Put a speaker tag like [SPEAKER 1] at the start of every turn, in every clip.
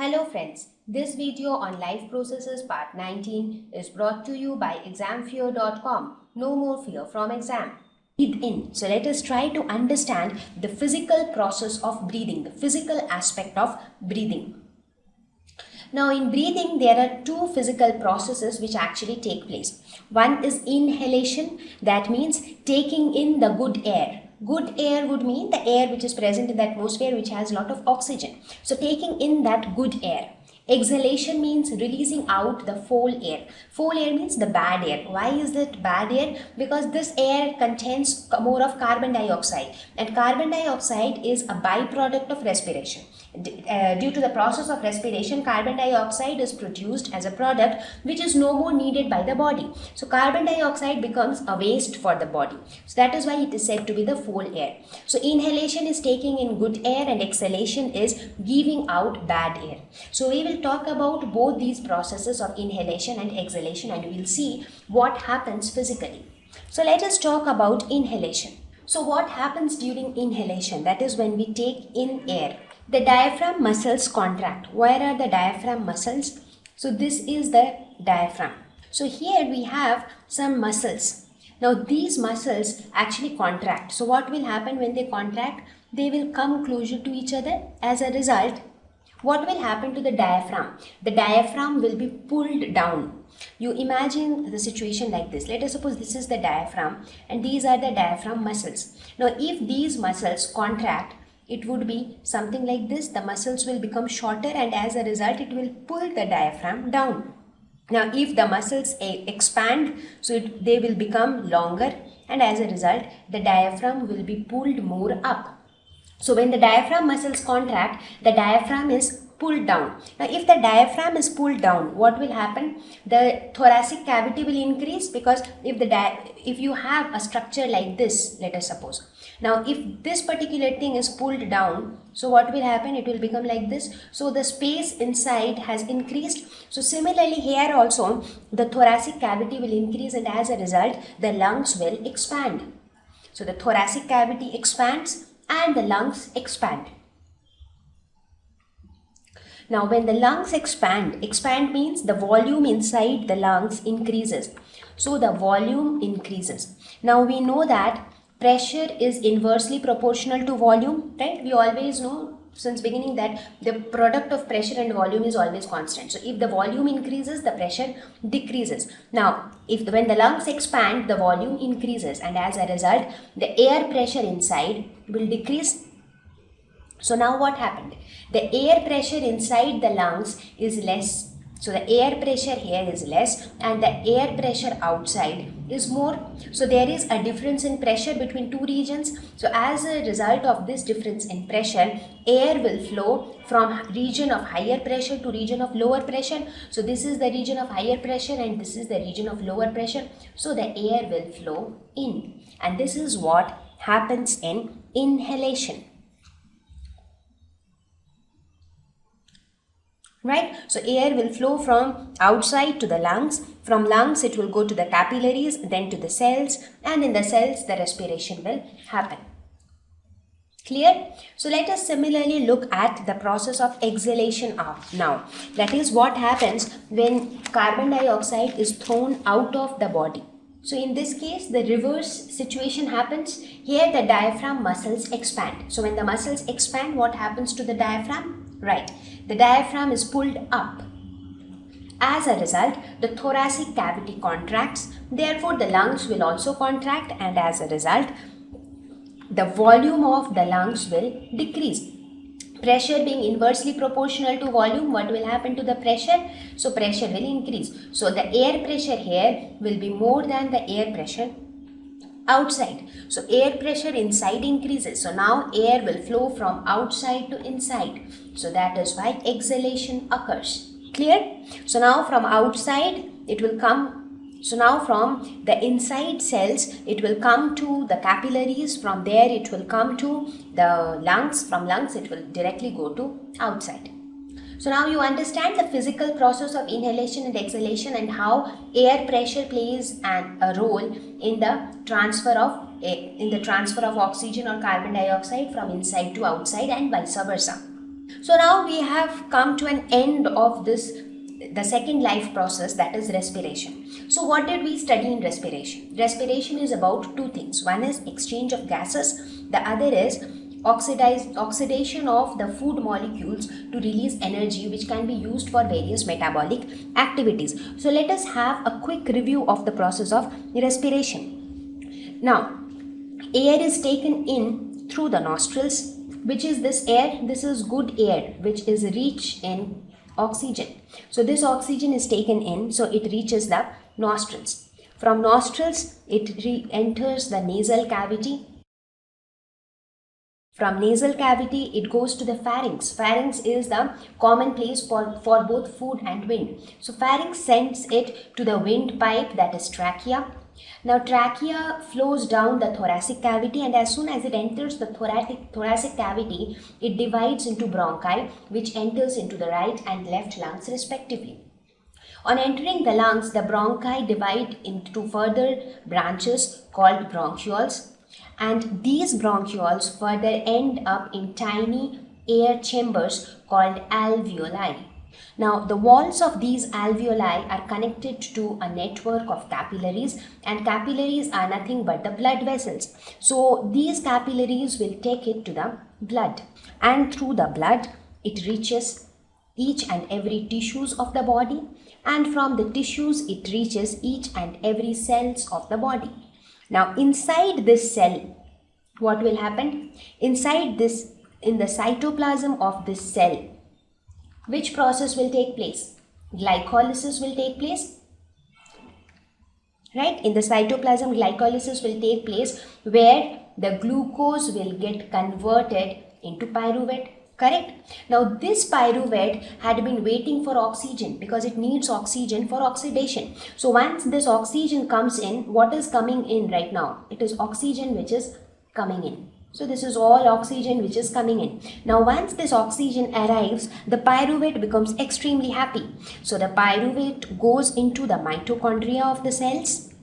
[SPEAKER 1] Hello friends, this video on life processes part 19 is brought to you by examfear.com. No more fear from exam. Breathe in. So let us try to understand the physical process of breathing, the physical aspect of breathing. Now in breathing there are two physical processes which actually take place. One is inhalation, that means taking in the good air. Good air would mean the air which is present in the atmosphere which has a lot of oxygen. So taking in that good air. Exhalation means releasing out the foul air. Foul air means the bad air. Why is it bad air? Because this air contains more of carbon dioxide, and carbon dioxide is a byproduct of respiration. Due to the process of respiration, carbon dioxide is produced as a product which is no more needed by the body. So carbon dioxide becomes a waste for the body. So that is why it is said to be the foul air. So inhalation is taking in good air and exhalation is giving out bad air. So we will talk about both these processes of inhalation and exhalation, and we will see what happens physically. So let us talk about inhalation. So what happens during inhalation? That is when we take in air. The diaphragm muscles contract. Where are the diaphragm muscles? So this is the diaphragm. So here we have some muscles. Now these muscles actually contract. So what will happen when they contract? They will come closer to each other. As a result, what will happen to the diaphragm? The diaphragm will be pulled down. You imagine the situation like this. Let us suppose this is the diaphragm and these are the diaphragm muscles. Now if these muscles contract, it would be something like this. The muscles will become shorter and as a result it will pull the diaphragm down. Now if the muscles expand, so they will become longer and as a result the diaphragm will be pulled more up. So when the diaphragm muscles contract, the diaphragm is pulled down. Now if the diaphragm is pulled down, what will happen? The thoracic cavity will increase, because if you have a structure like this, let us suppose. Now if this particular thing is pulled down, so what will happen? It will become like this. So the space inside has increased. So similarly here also the thoracic cavity will increase and as a result the lungs will expand. So the thoracic cavity expands and the lungs expand. Now when the lungs expand means the volume inside the lungs increases. So the volume increases. Now we know that pressure is inversely proportional to volume, right? We always know since beginning that the product of pressure and volume is always constant. So if the volume increases, the pressure decreases. Now when the lungs expand, the volume increases and as a result the air pressure inside will decrease. So now what happened? The air pressure inside the lungs is less. So the air pressure here is less and the air pressure outside is more. So there is a difference in pressure between two regions. So as a result of this difference in pressure, air will flow from region of higher pressure to region of lower pressure. So this is the region of higher pressure and this is the region of lower pressure. So the air will flow in. And this is what happens in inhalation. Right? So air will flow from outside to the lungs. From lungs it will go to the capillaries, then to the cells, and in the cells the respiration will happen. Clear? So let us similarly look at the process of exhalation now. That is what happens when carbon dioxide is thrown out of the body. So in this case the reverse situation happens. Here the diaphragm muscles expand. So when the muscles expand, what happens to the diaphragm? Right, the diaphragm is pulled up. As a result, the thoracic cavity contracts. Therefore, the lungs will also contract and as a result, the volume of the lungs will decrease. Pressure being inversely proportional to volume, what will happen to the pressure? So pressure will increase. So the air pressure here will be more than the air pressure outside. So air pressure inside increases. So now air will flow from outside to inside. So that is why exhalation occurs. Clear? So now from outside it will come. So now from the inside cells it will come to the capillaries. From there it will come to the lungs. From lungs it will directly go to outside. So now you understand the physical process of inhalation and exhalation and how air pressure plays a role in the transfer of oxygen or carbon dioxide from inside to outside and vice versa. So now we have come to an end of the second life process, that is respiration. So what did we study in respiration? Respiration is about two things. One is exchange of gases, the other is oxidation of the food molecules to release energy which can be used for various metabolic activities. So let us have a quick review of the process of respiration. Now, air is taken in through the nostrils. Which is this air? This is good air which is rich in oxygen. So this oxygen is taken in, so it reaches the nostrils. From nostrils, it enters the nasal cavity. From nasal cavity, it goes to the pharynx. Pharynx is the common place for both food and wind. So pharynx sends it to the windpipe, that is trachea. Now trachea flows down the thoracic cavity, and as soon as it enters the thoracic cavity, it divides into bronchi, which enters into the right and left lungs respectively. On entering the lungs, the bronchi divide into further branches called bronchioles, and these bronchioles further end up in tiny air chambers called alveoli. Now, the walls of these alveoli are connected to a network of capillaries, and capillaries are nothing but the blood vessels. So, these capillaries will take it to the blood, and through the blood, it reaches each and every tissues of the body, and from the tissues, it reaches each and every cells of the body. Now, inside this cell, what will happen? Inside this, in the cytoplasm of this cell, which process will take place? Glycolysis will take place. Right? In the cytoplasm, glycolysis will take place where the glucose will get converted into pyruvate. Correct? Now this pyruvate had been waiting for oxygen because it needs oxygen for oxidation. So once this oxygen comes in, what is coming in right now? It is oxygen which is coming in. So this is all oxygen which is coming in. Now once this oxygen arrives, the pyruvate becomes extremely happy. So the pyruvate goes into the mitochondria of the cells,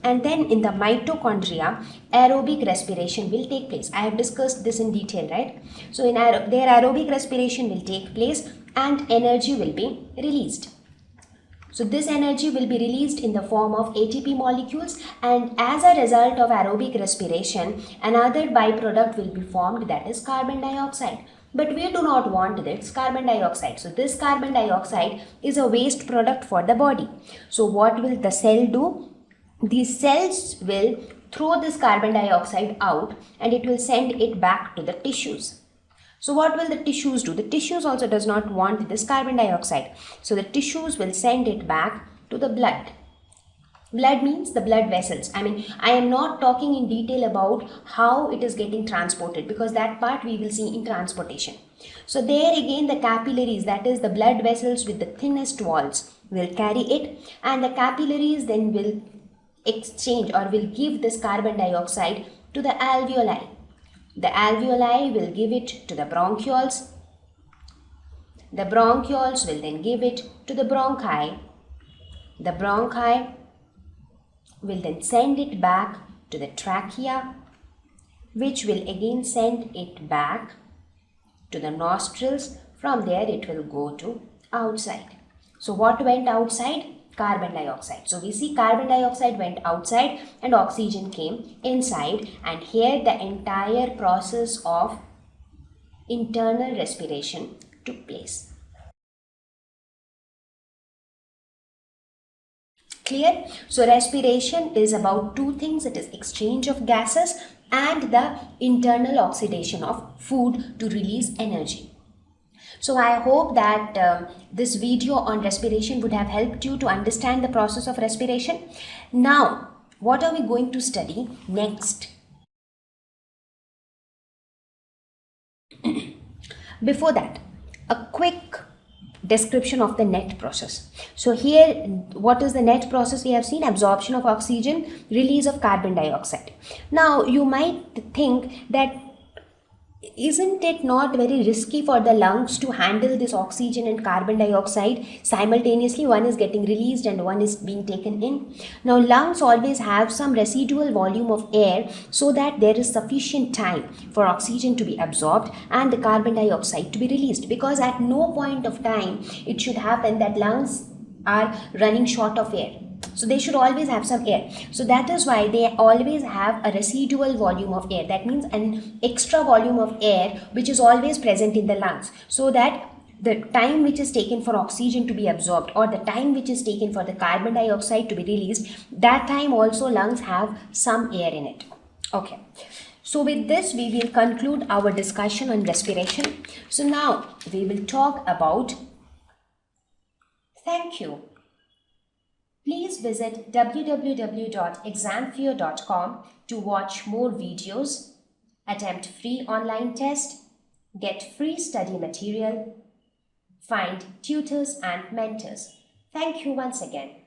[SPEAKER 1] and then in the mitochondria, aerobic respiration will take place. I have discussed this in detail, right? So in their aerobic respiration will take place and energy will be released. So this energy will be released in the form of ATP molecules, and as a result of aerobic respiration, another byproduct will be formed, that is carbon dioxide. But we do not want this carbon dioxide. So this carbon dioxide is a waste product for the body. So what will the cell do? These cells will throw this carbon dioxide out and it will send it back to the tissues. So what will the tissues do? The tissues also does not want this carbon dioxide. So the tissues will send it back to the blood. Blood means the blood vessels. I am not talking in detail about how it is getting transported, because that part we will see in transportation. So there again the capillaries, that is the blood vessels with the thinnest walls, will carry it, and the capillaries then will exchange or will give this carbon dioxide to the alveoli. The alveoli will give it to the bronchioles. The bronchioles will then give it to the bronchi. The bronchi will then send it back to the trachea, which will again send it back to the nostrils. From there it will go to outside. So what went outside? Carbon dioxide. So we see carbon dioxide went outside and oxygen came inside, and here the entire process of internal respiration took place. Clear? So respiration is about two things. It is exchange of gases and the internal oxidation of food to release energy. So I hope that this video on respiration would have helped you to understand the process of respiration. Now, what are we going to study next? Before that, a quick description of the NET process. So here, what is the NET process? We have seen absorption of oxygen, release of carbon dioxide. Now, you might think that isn't it not very risky for the lungs to handle this oxygen and carbon dioxide simultaneously? One is getting released and one is being taken in. Now, lungs always have some residual volume of air so that there is sufficient time for oxygen to be absorbed and the carbon dioxide to be released, because at no point of time it should happen that lungs are running short of air. So they should always have some air. So that is why they always have a residual volume of air. That means an extra volume of air which is always present in the lungs, so that the time which is taken for oxygen to be absorbed or the time which is taken for the carbon dioxide to be released, that time also lungs have some air in it. Okay. So with this, we will conclude our discussion on respiration. So now we will talk about. Thank you. Please visit www.examfear.com to watch more videos, attempt free online test, get free study material, find tutors and mentors. Thank you once again.